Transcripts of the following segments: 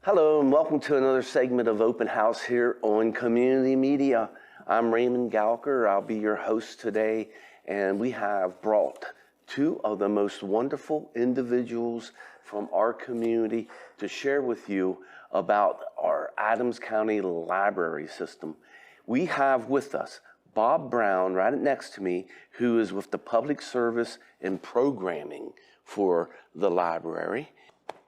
Hello and welcome to another segment of Open House here on Community Media. I'm Raymond Gouker. I'll be your host today, and we have brought two of the most wonderful individuals from our community to share with you about our Adams County Library System. We have with us Bob Brown right next to me, who is with the Public Service and Programming for the library.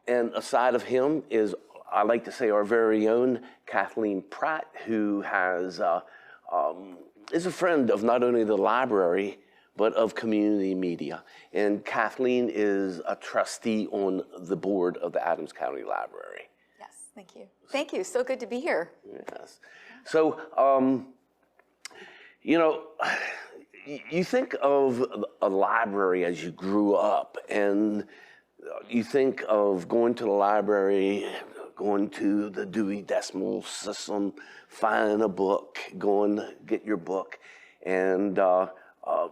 And aside of him is, I like to say, our very own Kathleen Pratt, who is a friend of not only the library, but of community media. And Kathleen is a trustee on the board of the Adams County Library. Yes, thank you. Thank you. So good to be here. Yes. So, you think of a library as you grew up, and you think of going to the library, going to the Dewey Decimal System, finding a book, going to get your book, and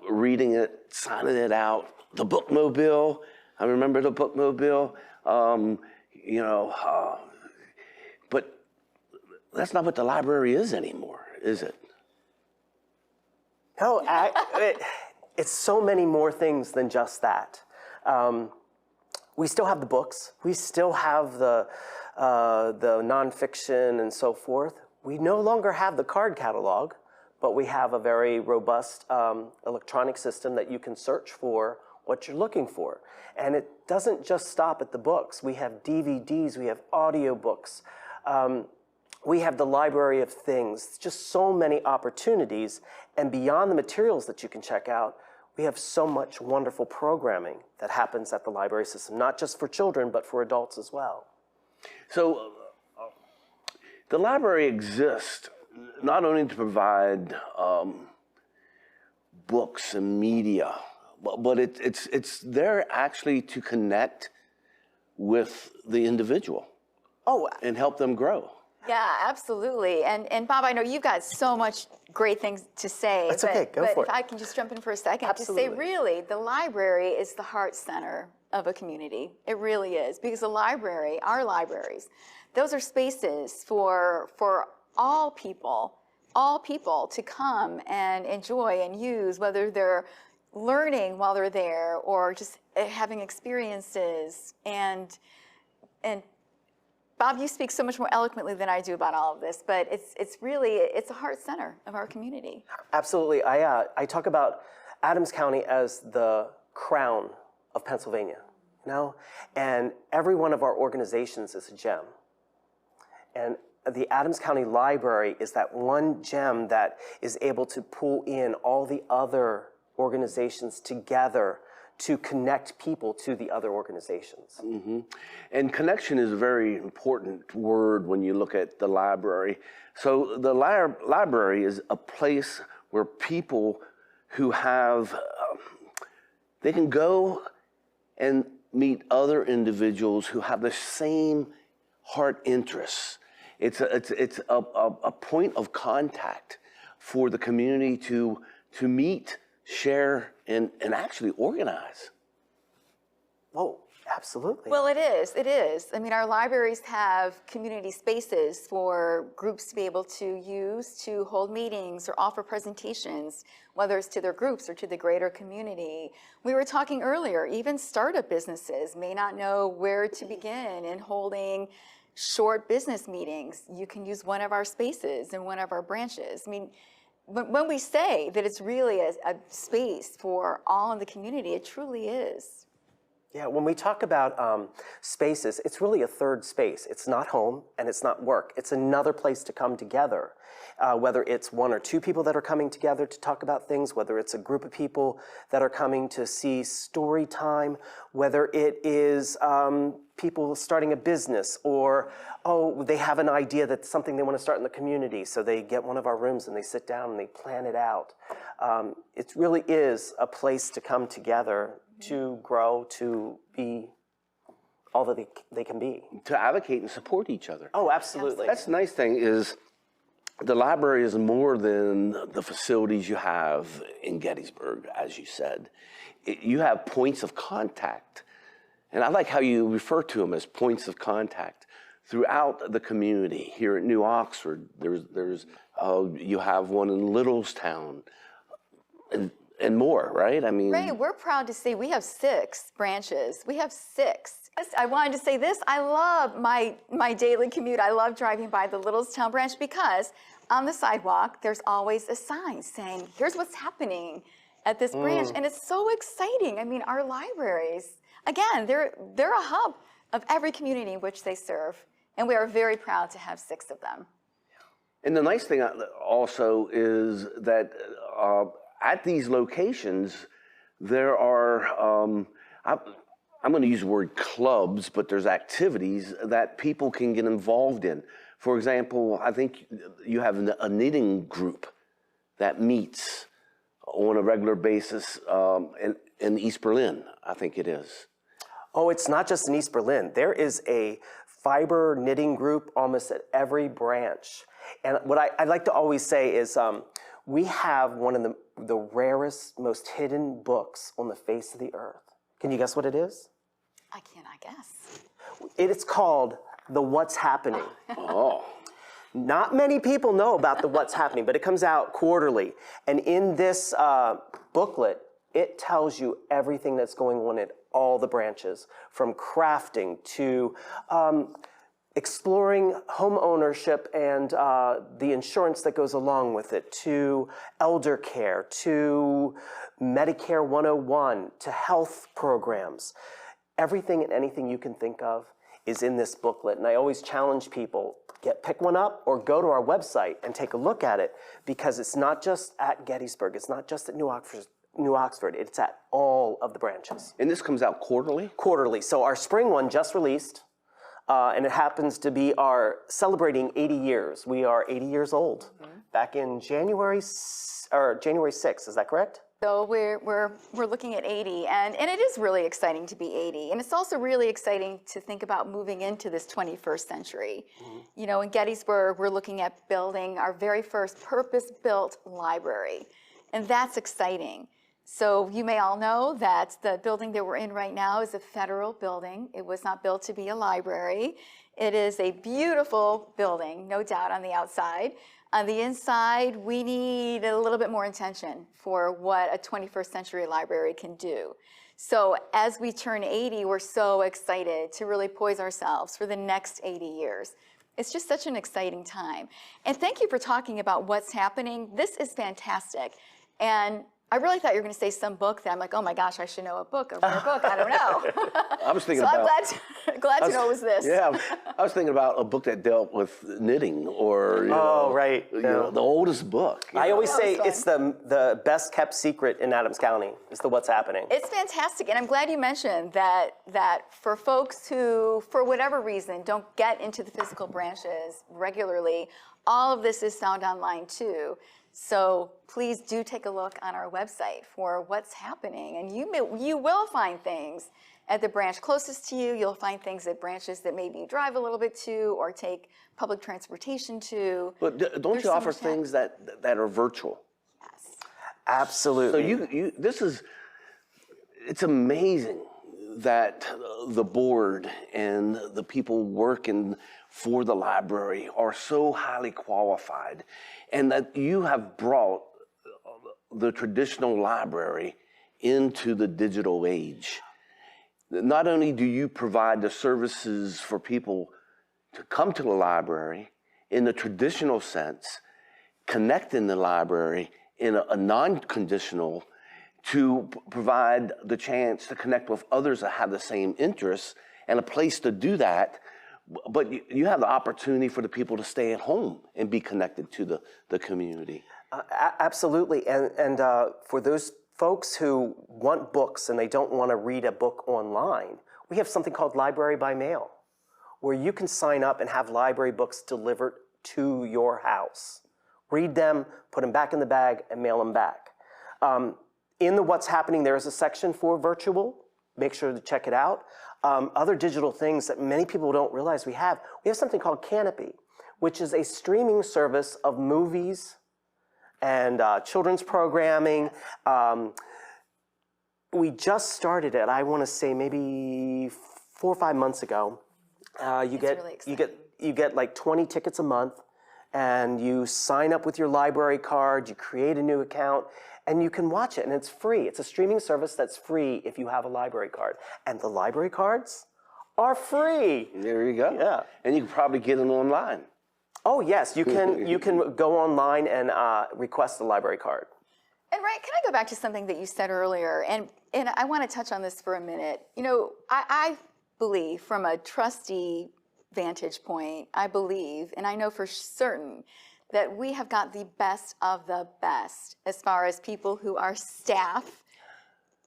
reading it, signing it out. The bookmobile, I remember the bookmobile, but that's not what the library is anymore, is it? No, it's so many more things than just that. We still have the books. We still have the nonfiction and so forth. We no longer have the card catalog, but we have a very robust electronic system that you can search for what you're looking for. And it doesn't just stop at the books. We have DVDs, we have audiobooks. We have the library of things, just so many opportunities. And beyond the materials that you can check out, we have so much wonderful programming that happens at the library system, not just for children, but for adults as well. So the library exists not only to provide books and media, but it's there actually to connect with the individual. And help them grow. Yeah, absolutely. And Bob, I know you've got so much great things to say. That's okay, go for it. If I can just jump in for a second. Absolutely. To say, really, the library is the heart center of a community. It really is. Because the library, our libraries, those are spaces for all people to come and enjoy and use, whether they're learning while they're there or just having experiences. And Bob, you speak so much more eloquently than I do about all of this, but it's really a heart center of our community. Absolutely. I talk about Adams County as the crown of Pennsylvania, and every one of our organizations is a gem. And the Adams County Library is that one gem that is able to pull in all the other organizations together to connect people to the other organizations. Mm-hmm. And connection is a very important word when you look at the library. So the library is a place where people who have, they can go and meet other individuals who have the same heart interests. It's a point of contact for the community to meet, share, and actually organize. Oh, absolutely. Well, it is. I mean, our libraries have community spaces for groups to be able to use to hold meetings or offer presentations, whether it's to their groups or to the greater community. We were talking earlier, even startup businesses may not know where to begin in holding short business meetings. You can use one of our spaces in one of our branches. I mean, when we say that it's really a space for all in the community, it truly is. Yeah, when we talk about spaces, it's really a third space. It's not home and it's not work. It's another place to come together, whether it's one or two people that are coming together to talk about things, whether it's a group of people that are coming to see story time, whether it is people starting a business or, they have an idea that's something they want to start in the community, so they get one of our rooms and they sit down and they plan it out. It really is a place to come together to grow, to be all that they can be. To advocate and support each other. Oh, absolutely. That's the nice thing is the library is more than the facilities you have in Gettysburg, as you said. You have points of contact. And I like how you refer to them as points of contact throughout the community. Here at New Oxford, you have one in Littlestown, and more, right? I mean, Ray, we're proud to say we have 6 branches. We have 6. I wanted to say this. I love my daily commute. I love driving by the Littlestown branch because on the sidewalk, there's always a sign saying, here's what's happening at this branch. And it's so exciting. I mean, our libraries, again, they're a hub of every community in which they serve. And we are very proud to have 6 of them. and the nice thing also is that at these locations, there are, I'm going to use the word clubs, but there's activities that people can get involved in. For example, I think you have a knitting group that meets on a regular basis in East Berlin, I think it is. Oh, it's not just in East Berlin. There is a fiber knitting group almost at every branch. And what I like to always say is we have one of the rarest, most hidden books on the face of the earth. Can you guess what it is? I cannot guess. It is called The What's Happening. Oh. Not many people know about the What's Happening, but it comes out quarterly. And in this booklet, it tells you everything that's going on at all the branches, from crafting to exploring home ownership and the insurance that goes along with it, to elder care, to Medicare 101, to health programs. Everything and anything you can think of is in this booklet. And I always challenge people, pick one up or go to our website and take a look at it, because it's not just at Gettysburg, it's not just at New Oxford, it's at all of the branches. And this comes out quarterly? Quarterly. So our spring one just released, and it happens to be our celebrating 80 years. We are 80 years old, back in January 6th, is that correct? So we're looking at 80, and it is really exciting to be 80. And it's also really exciting to think about moving into this 21st century. You know, in Gettysburg, we're looking at building our very first purpose-built library, and that's exciting. So you may all know that the building that we're in right now is a federal building. It was not built to be a library. It is a beautiful building, no doubt, on the outside. On the inside, we need a little bit more attention for what a 21st century library can do. So as we turn 80, we're so excited to really poise ourselves for the next 80 years. It's just such an exciting time. And thank you for talking about what's happening. This is fantastic. And I really thought you were going to say some book that I'm like, oh my gosh, I should know a book, a rare book. I don't know. I was thinking so about. I'm glad to know it was this. Yeah, I was thinking about a book that dealt with knitting, or right. you know, the oldest book. I always say fun. it's the best kept secret in Adams County. It's the What's Happening. It's fantastic, and I'm glad you mentioned that for folks who, for whatever reason, don't get into the physical branches regularly, all of this is found online too. So please do take a look on our website for what's happening, and you will find things at the branch closest to you. You'll find things at branches that maybe you drive a little bit to or take public transportation to. But don't There's you so offer much things that are virtual? Yes. Absolutely. So it's amazing that the board and the people working for the library are so highly qualified, and that you have brought the traditional library into the digital age. Not only do you provide the services for people to come to the library in the traditional sense, connecting the library in a non-conditional to provide the chance to connect with others that have the same interests and a place to do that, but you have the opportunity for the people to stay at home and be connected to the community. Absolutely, and for those folks who want books and they don't want to read a book online, we have something called Library by Mail, where you can sign up and have library books delivered to your house. Read them, put them back in the bag, and mail them back. In the What's Happening, there is a section for virtual. Make sure to check it out. Other digital things that many people don't realize we have something called Canopy, which is a streaming service of movies and children's programming. We just started it, I want to say maybe 4 or 5 months ago. You get really you get like 20 tickets a month, and you sign up with your library card. You create a new account, and you can watch it, and it's free. It's a streaming service that's free if you have a library card, and the library cards are free. There you go. Yeah. And you can probably get them online. Oh yes, you can go online and request a library card. And Ray, can I go back to something that you said earlier? And I want to touch on this for a minute. You know, I believe from a trustee vantage point, I believe, and I know for certain, that we have got the best of the best as far as people who are staff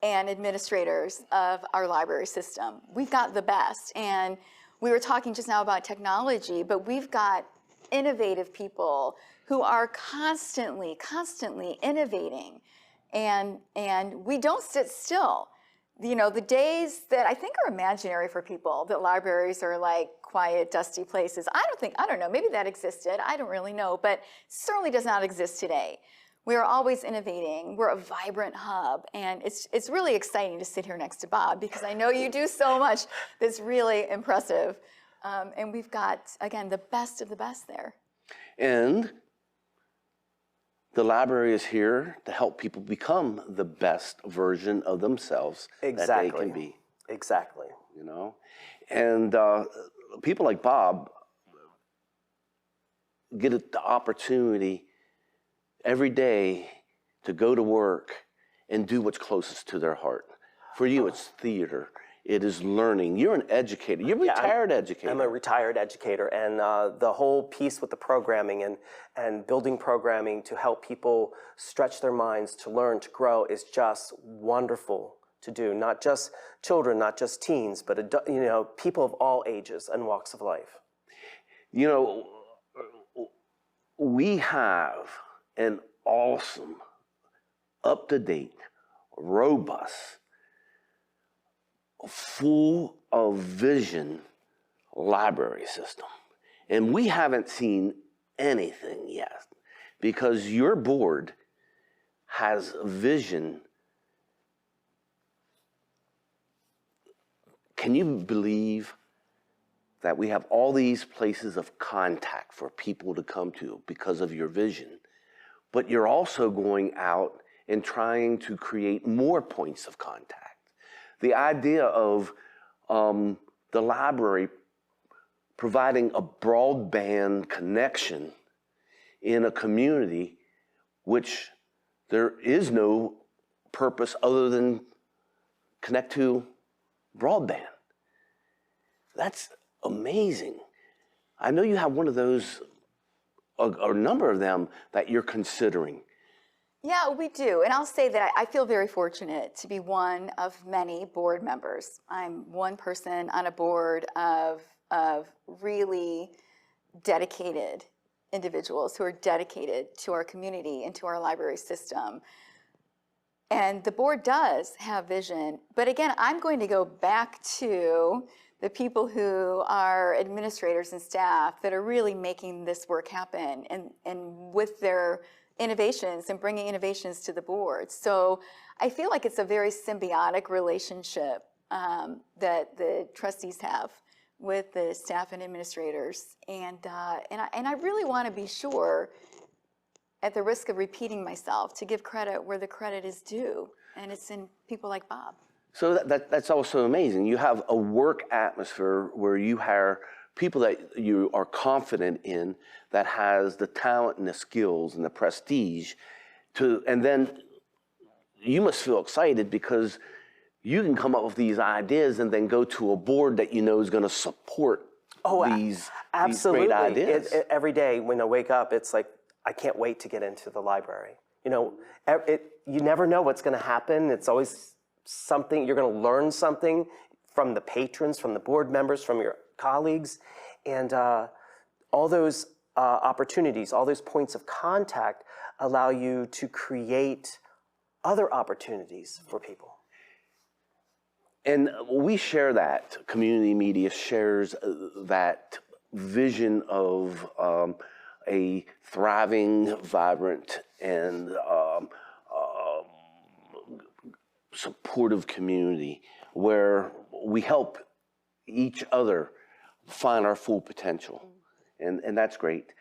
and administrators of our library system. We've got the best. And we were talking just now about technology, but we've got innovative people who are constantly innovating. And we don't sit still. You know, the days that I think are imaginary for people, that libraries are like quiet, dusty places. I don't know, maybe that existed. I don't really know, but certainly does not exist today. We are always innovating. We're a vibrant hub, and it's really exciting to sit here next to Bob, because I know you do so much that's really impressive. And we've got, again, the best of the best there. And the library is here to help people become the best version of themselves that they can be. Exactly. You know, and people like Bob get the opportunity every day to go to work and do what's closest to their heart. For you, it's theater. It is learning. You're an educator. You're a retired educator. I'm a retired educator, and the whole piece with the programming and building programming to help people stretch their minds, to learn, to grow, is just wonderful to do. Not just children, not just teens, but people of all ages and walks of life. You know, we have an awesome, up-to-date, robust, full of vision library system. And we haven't seen anything yet, because your board has vision. Can you believe that we have all these places of contact for people to come to because of your vision? But you're also going out and trying to create more points of contact. The idea of the library providing a broadband connection in a community which there is no purpose other than connect to broadband. That's amazing. I know you have one of those, a number of them that you're considering. Yeah, we do. And I'll say that I feel very fortunate to be one of many board members. I'm one person on a board of really dedicated individuals who are dedicated to our community and to our library system. And the board does have vision. But again, I'm going to go back to the people who are administrators and staff that are really making this work happen, and with their innovations and bringing innovations to the board. So I feel like it's a very symbiotic relationship that the trustees have with the staff and administrators. And I really want to be sure, at the risk of repeating myself, to give credit where the credit is due. And it's in people like Bob. So that's also amazing. You have a work atmosphere where you hire people that you are confident in, that has the talent and the skills and the prestige and then you must feel excited because you can come up with these ideas and then go to a board that you know is going to support these great ideas. Every day when I wake up, it's like, I can't wait to get into the library. You know, you never know what's going to happen. It's always something, you're going to learn something from the patrons, from the board members, from your colleagues, and all those opportunities, all those points of contact allow you to create other opportunities for people. And we share that. Community media shares that vision of a thriving, vibrant, and supportive community where we help each other find our full potential. And that's great.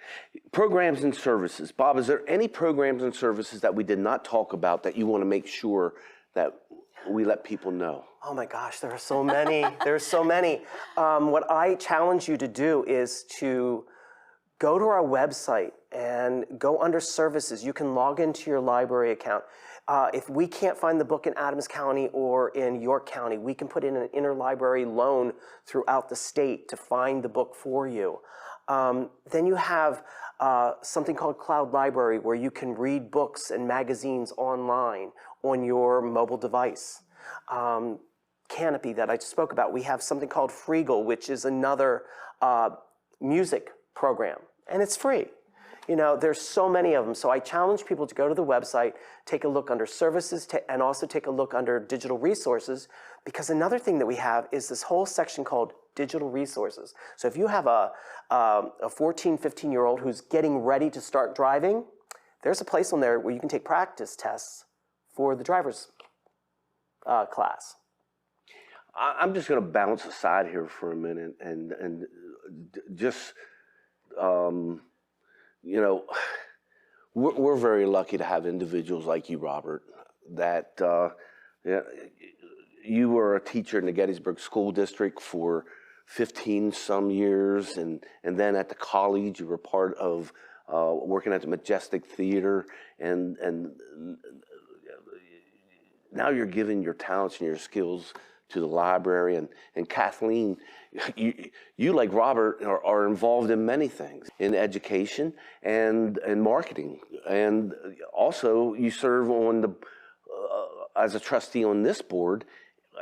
Programs and services. Bob, is there any programs and services that we did not talk about that you want to make sure that we let people know? Oh my gosh, there are so many. There's so many. What I challenge you to do is to go to our website and go under services. You can log into your library account. If we can't find the book in Adams County or in York County, we can put in an interlibrary loan throughout the state to find the book for you. Then you have something called Cloud Library, where you can read books and magazines online on your mobile device. Canopy that I spoke about. We have something called Freegal, which is another music program, and it's free. You know, there's so many of them. So I challenge people to go to the website, take a look under services, and also take a look under digital resources, because another thing that we have is this whole section called digital resources. So if you have a 14, 15-year-old who's getting ready to start driving, there's a place on there where you can take practice tests for the driver's class. I'm just going to bounce aside here for a minute and just, you know, we're very lucky to have individuals like you, Robert, that you were a teacher in the Gettysburg School District for 15 some years, and then at the college you were part of working at the Majestic Theater, and now you're giving your talents and your skills to the library. And Kathleen, you like Robert are involved in many things, in education and marketing, and also you serve on the as a trustee on this board,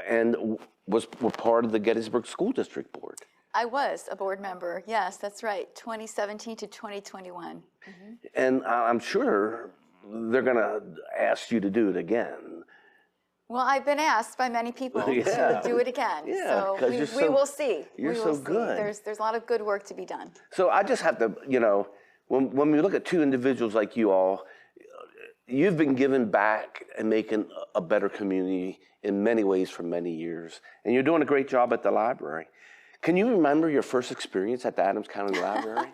and were part of the Gettysburg School District Board. I was a board member. Yes, that's right. 2017 to 2021. Mm-hmm. And I'm sure they're going to ask you to do it again. Well, I've been asked by many people to do it again. Yeah, so we will see. You're so good. There's a lot of good work to be done. So I just have to, you know, when we look at two individuals like you all, you've been giving back and making a better community in many ways for many years. And you're doing a great job at the library. Can you remember your first experience at the Adams County Library?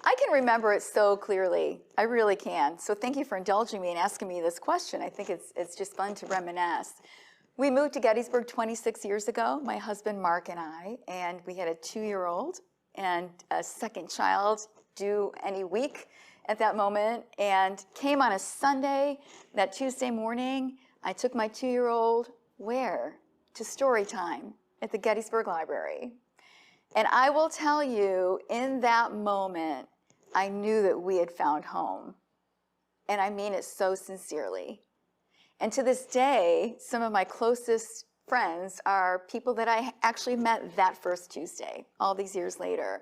I can remember it so clearly. I really can. So thank you for indulging me and asking me this question. I think it's just fun to reminisce. We moved to Gettysburg 26 years ago, my husband Mark and I, and we had a 2-year-old and a second child due any week at that moment, and came on a Sunday. That Tuesday morning, I took my 2-year-old where? To story time at the Gettysburg Library. And I will tell you, in that moment, I knew that we had found home. And I mean it so sincerely. And to this day, some of my closest friends are people that I actually met that first Tuesday, all these years later.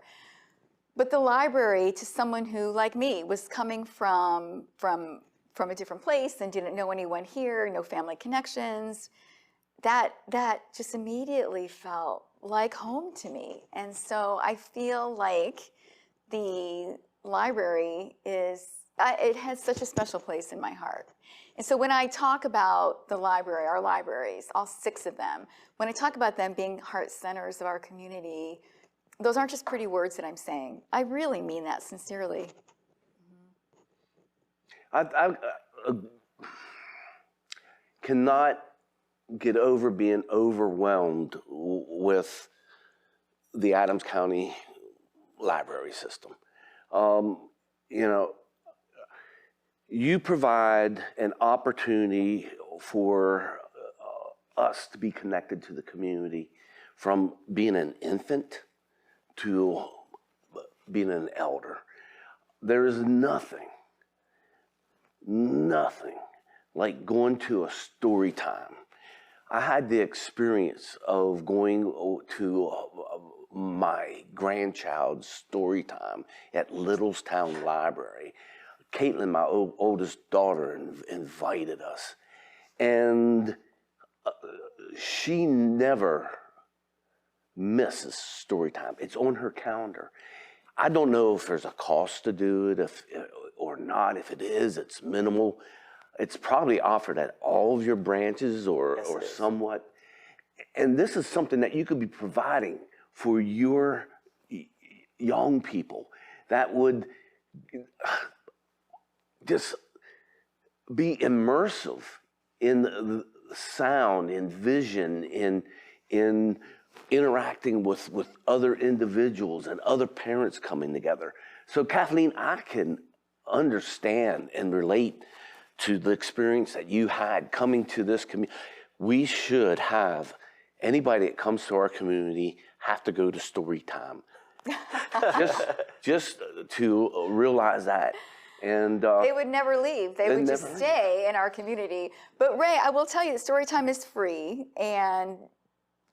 But the library, to someone who, like me, was coming from a different place and didn't know anyone here, no family connections, that just immediately felt like home to me. And so I feel like the library it has such a special place in my heart. And so when I talk about the library, our libraries, all 6 of them, when I talk about them being heart centers of our community, those aren't just pretty words that I'm saying. I really mean that sincerely. I cannot get over being overwhelmed with the Adams County library system. You know, you provide an opportunity for us to be connected to the community, from being an infant to being an elder. There is nothing like going to a story time. I had the experience of going to my grandchild's story time at Littlestown Library. Caitlin, my oldest daughter, invited us. And she never misses story time. It's on her calendar. I don't know if there's a cost to do it or not. If it is, it's minimal. It's probably offered at all of your branches or somewhat. And this is something that you could be providing for your young people that would just be immersive in the sound, in vision, in interacting with other individuals and other parents coming together. So Kathleen, I can understand and relate to the experience that you had coming to this community. We should have anybody that comes to our community have to go to story time. just to realize that. And they would never leave. They would just stay in our community. But Ray, I will tell you, story time is free, and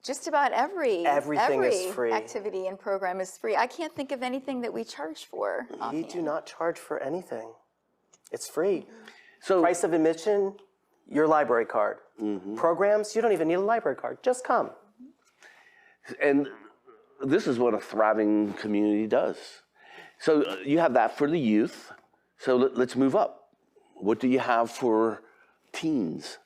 just about Everything is free. Activity and program is free. I can't think of anything that we charge for. We do not charge for anything. It's free. so Price of admission, your library card. Programs, you don't even need a library card. Just come. And this is what a thriving community does. So you have that for the youth. So let's move up. What do you have for teens?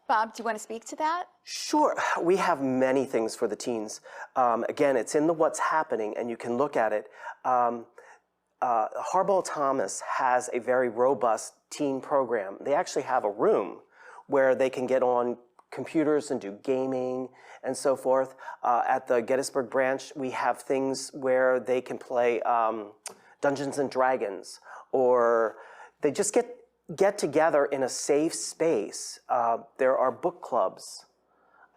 Bob, do you want to speak to that? Sure. We have many things for the teens. Again, it's in the What's Happening, and you can look at it. Harbaugh Thomas has a very robust teen program. They actually have a room where they can get on computers and do gaming and so forth. At the Gettysburg branch, we have things where they can play Dungeons and Dragons, or they just get together in a safe space. There are book clubs.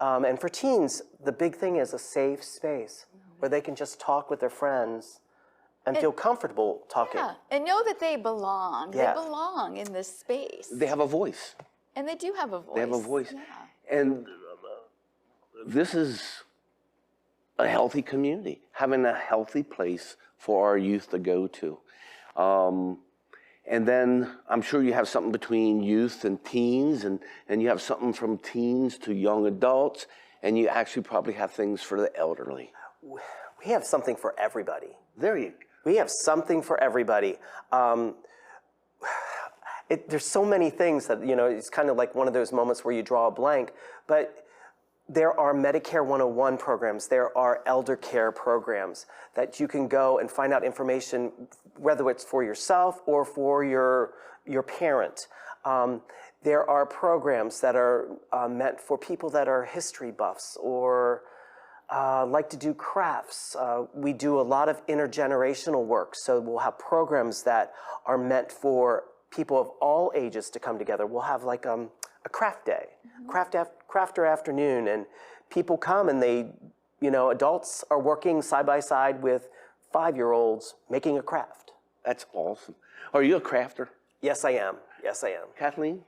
And for teens, the big thing is a safe space where they can just talk with their friends and feel comfortable talking. Yeah, and know that they belong. Yeah. They belong in this space. They have a voice. And they do have a voice. They have a voice. Yeah. And this is a healthy community, having a healthy place for our youth to go to. And then I'm sure you have something between youth and teens, and you have something from teens to young adults, and you actually probably have things for the elderly. We have something for everybody. There you go. We have something for everybody. There's so many things that, it's kind of like one of those moments where you draw a blank, but there are Medicare 101 programs, there are elder care programs that you can go and find out information, whether it's for yourself or for your parent. There are programs that are meant for people that are history buffs or like to do crafts. We do a lot of intergenerational work, so we'll have programs that are meant for people of all ages to come together. We'll have like a craft day, crafter afternoon, and people come and they, adults are working side by side with 5-year-olds making a craft. That's awesome. Are you a crafter? Yes, I am. Kathleen?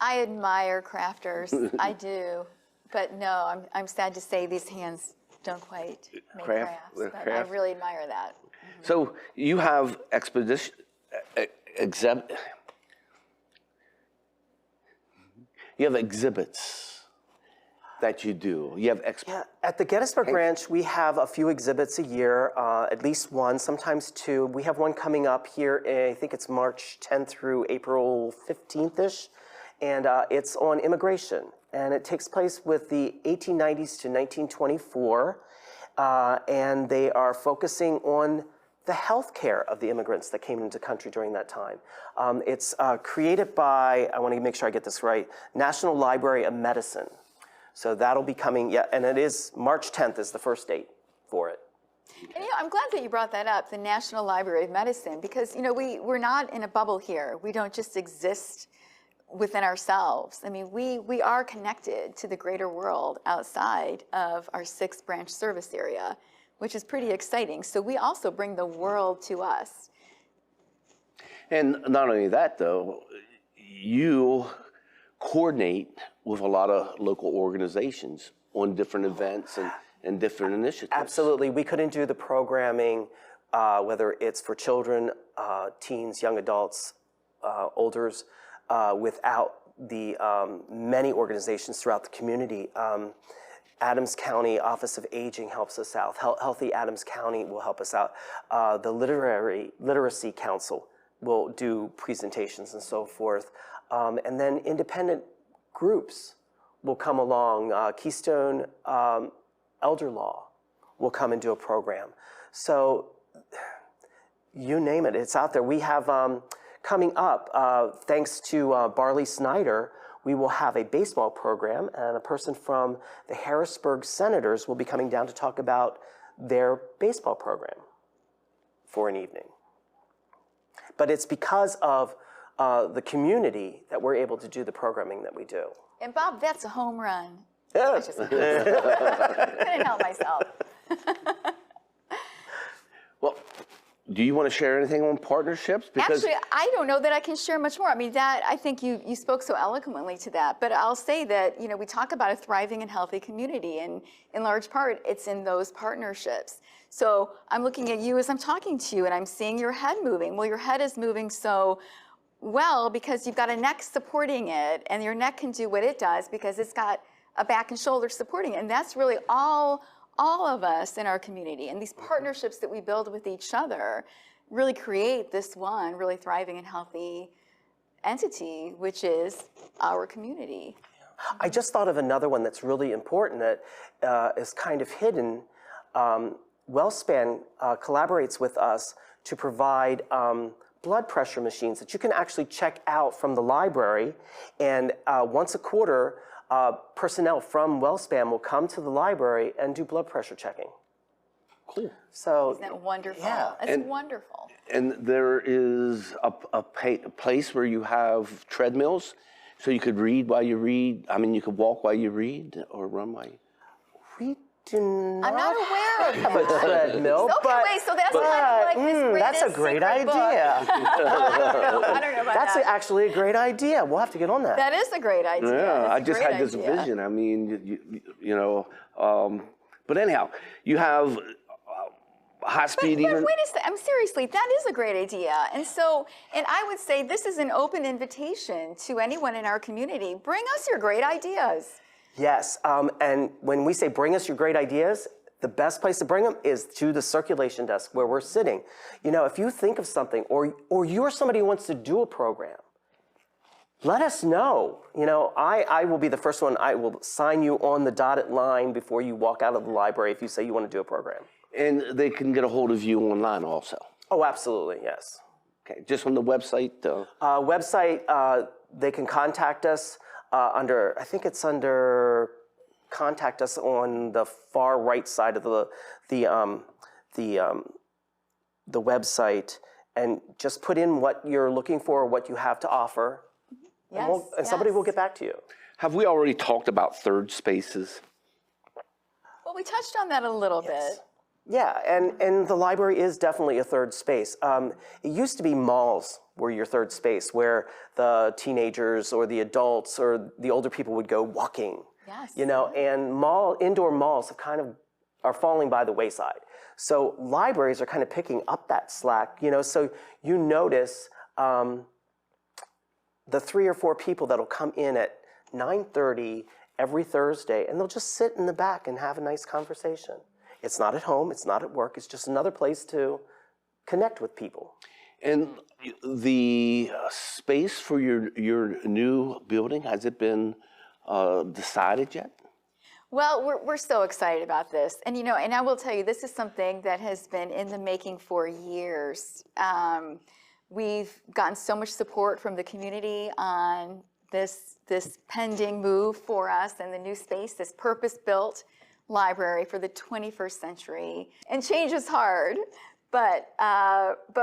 I admire crafters. I do. But no, I'm sad to say these hands don't quite make crafts. But I really admire that. So you have exhibits that you do. You have At the Gettysburg branch, we have a few exhibits a year, at least one, sometimes two. We have one coming up here, I think it's March 10th through April 15th-ish, and it's on immigration. And it takes place with the 1890s to 1924, and they are focusing on the health care of the immigrants that came into the country during that time. It's created by, I want to make sure I get this right, National Library of Medicine. So that'll be coming, and it is March 10th is the first date for it. And I'm glad that you brought that up, the National Library of Medicine, because we're not in a bubble here. We don't just exist within ourselves. I mean, we are connected to the greater world outside of our 6 branch service area, which is pretty exciting. So we also bring the world to us. And not only that, though, you coordinate with a lot of local organizations on different events and different initiatives. Absolutely. We couldn't do the programming, whether it's for children, teens, young adults, olders, without the many organizations throughout the community. Adams County Office of Aging helps us out. Healthy Adams County will help us out. The Literacy Council will do presentations and so forth. And then independent groups will come along. Keystone Elder Law will come and do a program. So you name it, it's out there. We have coming up, thanks to Barley Snyder, we will have a baseball program, and a person from the Harrisburg Senators will be coming down to talk about their baseball program for an evening. But it's because of the community that we're able to do the programming that we do. And Bob, that's a home run. Yeah. Couldn't help myself. Well, do you want to share anything on partnerships? Actually, I don't know that I can share much more. I mean, that I think you spoke so eloquently to that. But I'll say that, you know, we talk about a thriving and healthy community, and in large part, it's in those partnerships. So I'm looking at you as I'm talking to you, and I'm seeing your head moving. Well, your head is moving so well because you've got a neck supporting it, and your neck can do what it does because it's got a back and shoulder supporting it. And that's really all of us in our community, and these partnerships that we build with each other really create this one really thriving and healthy entity, which is our community. I just thought of another one that's really important that is kind of hidden. WellSpan collaborates with us to provide blood pressure machines that you can actually check out from the library, and once a quarter, personnel from WellSpan will come to the library and do blood pressure checking. Cool. So, Isn't that wonderful? Yeah. It's wonderful. And there is a place where you have treadmills, so you could read while you read. I mean, you could walk while you read or run while you... we do not I'm not aware of have a that. treadmill, Okay, but wait, so that's kind of like this that's a great secret book. idea. I don't know about That's that. actually a great idea. We'll have to get on that. That is a great idea. Yeah, That's I a just great had this idea. vision. I mean, you know, but anyhow, you have high speed But even. wait a second, seriously, that is a great idea. And so, and I would say this is an open invitation to anyone in our community. Bring us your great ideas. Yes, and when we say bring us your great ideas, the best place to bring them is to the circulation desk where we're sitting. You know, if you think of something, or you're somebody who wants to do a program, let us know. You know, I will be the first one. I will sign you on the dotted line before you walk out of the library if you say you want to do a program. And they can get a hold of you online also. Oh, absolutely, yes. Okay, just on the website. They can contact us under, I think it's under, contact us on the far right side of the website, and just put in what you're looking for, what you have to offer, and somebody will get back to you. Have we already talked about third spaces? Well, we touched on that a little bit. Yeah, and the library is definitely a third space. It used to be malls were your third space, where the teenagers or the adults or the older people would go walking. Yes. You know, and indoor malls are falling by the wayside. So libraries are kind of picking up that slack. You know, so you notice the 3 or 4 people that'll come in at 9:30 every Thursday, and they'll just sit in the back and have a nice conversation. It's not at home, it's not at work, it's just another place to connect with people. And the space for your new building, has it been decided yet? Well, we're so excited about this. And, you know, and I will tell you, this is something that has been in the making for years. We've gotten so much support from the community on this pending move for us and the new space, this purpose-built library for the 21st century. And change is hard, but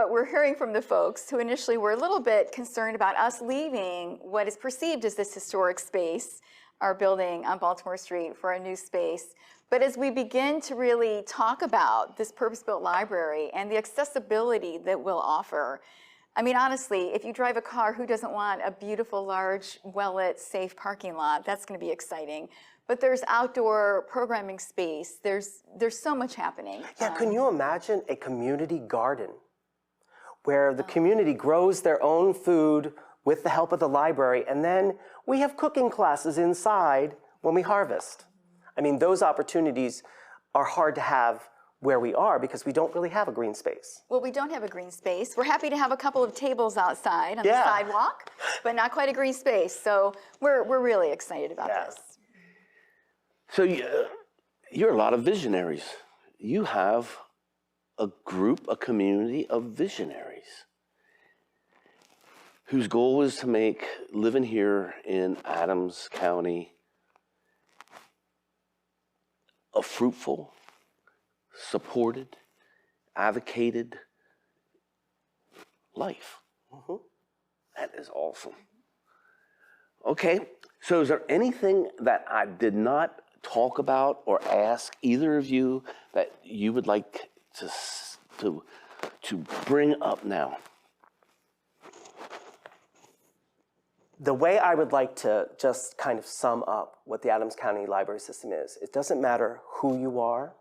we're hearing from the folks who initially were a little bit concerned about us leaving what is perceived as this historic space, our building on Baltimore Street, for a new space. But as we begin to really talk about this purpose-built library and the accessibility that we'll offer, I mean, honestly, if you drive a car, who doesn't want a beautiful, large, well-lit, safe parking lot? That's going to be exciting. But there's outdoor programming space. There's so much happening. Yeah, can you imagine a community garden where the community grows their own food with the help of the library, and then we have cooking classes inside when we harvest? I mean, those opportunities are hard to have where we are because we don't really have a green space. Well, we don't have a green space. We're happy to have a couple of tables outside on the sidewalk, but not quite a green space. So we're really excited about this. So you're a lot of visionaries. you have a group, a community of visionaries whose goal is to make living here in Adams County a fruitful, supported, advocated life. That is awesome. Okay, so is there anything that I did not talk about or ask either of you that you would like to bring up now? The way I would like to just kind of sum up what the Adams County Library System is, it doesn't matter who you are,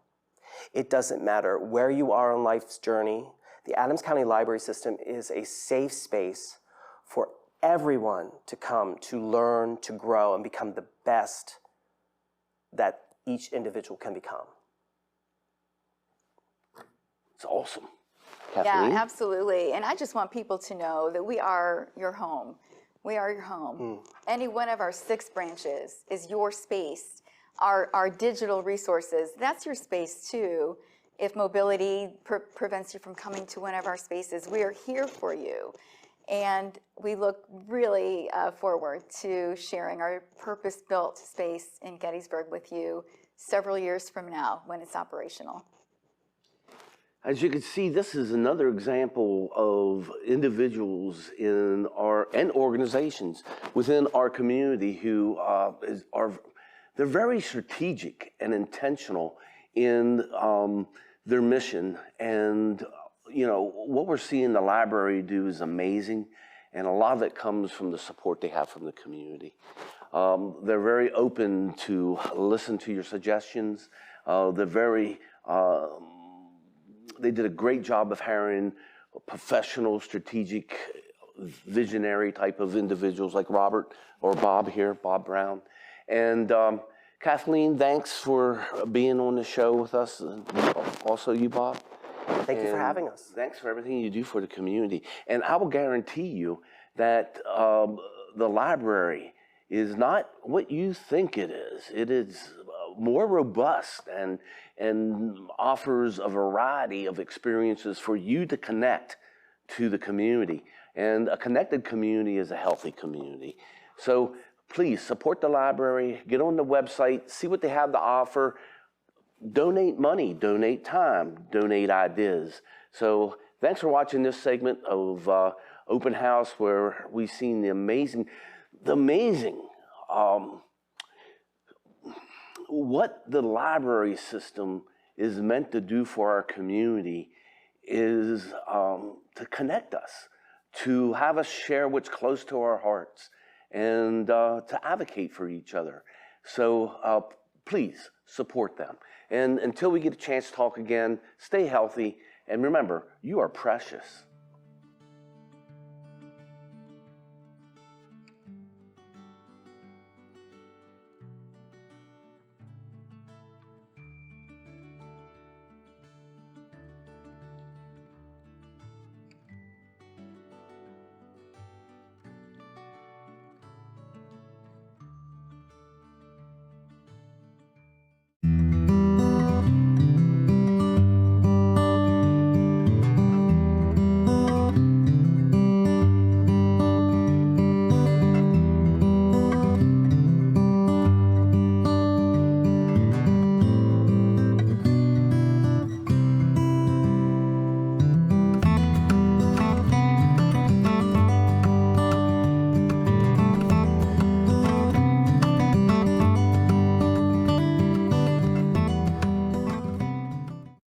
it doesn't matter where you are on life's journey. The Adams County Library System is a safe space for everyone to come to learn, to grow, and become the best that each individual can become. It's awesome. Yeah, Kathleen? absolutely. And I just want people to know that we are your home. We are your home. Any one of our 6 branches is your space. Our digital resources, that's your space too. If mobility prevents you from coming to one of our spaces, we are here for you. And we look really forward to sharing our purpose-built space in Gettysburg with you several years from now when it's operational. As you can see, this is another example of individuals and organizations within our community who they're very strategic and intentional in their mission. And what we're seeing the library do is amazing, and a lot of it comes from the support they have from the community. They're very open to listen to your suggestions. They did a great job of hiring professional, strategic, visionary type of individuals like Robert or Bob here, Bob Brown. And Kathleen, thanks for being on the show with us. And also you, Bob. Thank you for having us. Thanks for everything you do for the community. And I will guarantee you that the library is not what you think it is. It is more robust and offers a variety of experiences for you to connect to the community. And a connected community is a healthy community. So please support the library, get on the website, see what they have to offer, donate money, donate time, donate ideas. So thanks for watching this segment of Open House, where we've seen the amazing, what the library system is meant to do for our community is to connect us, to have us share what's close to our hearts, and to advocate for each other. So please support them. And until we get a chance to talk again, stay healthy, and remember, you are precious.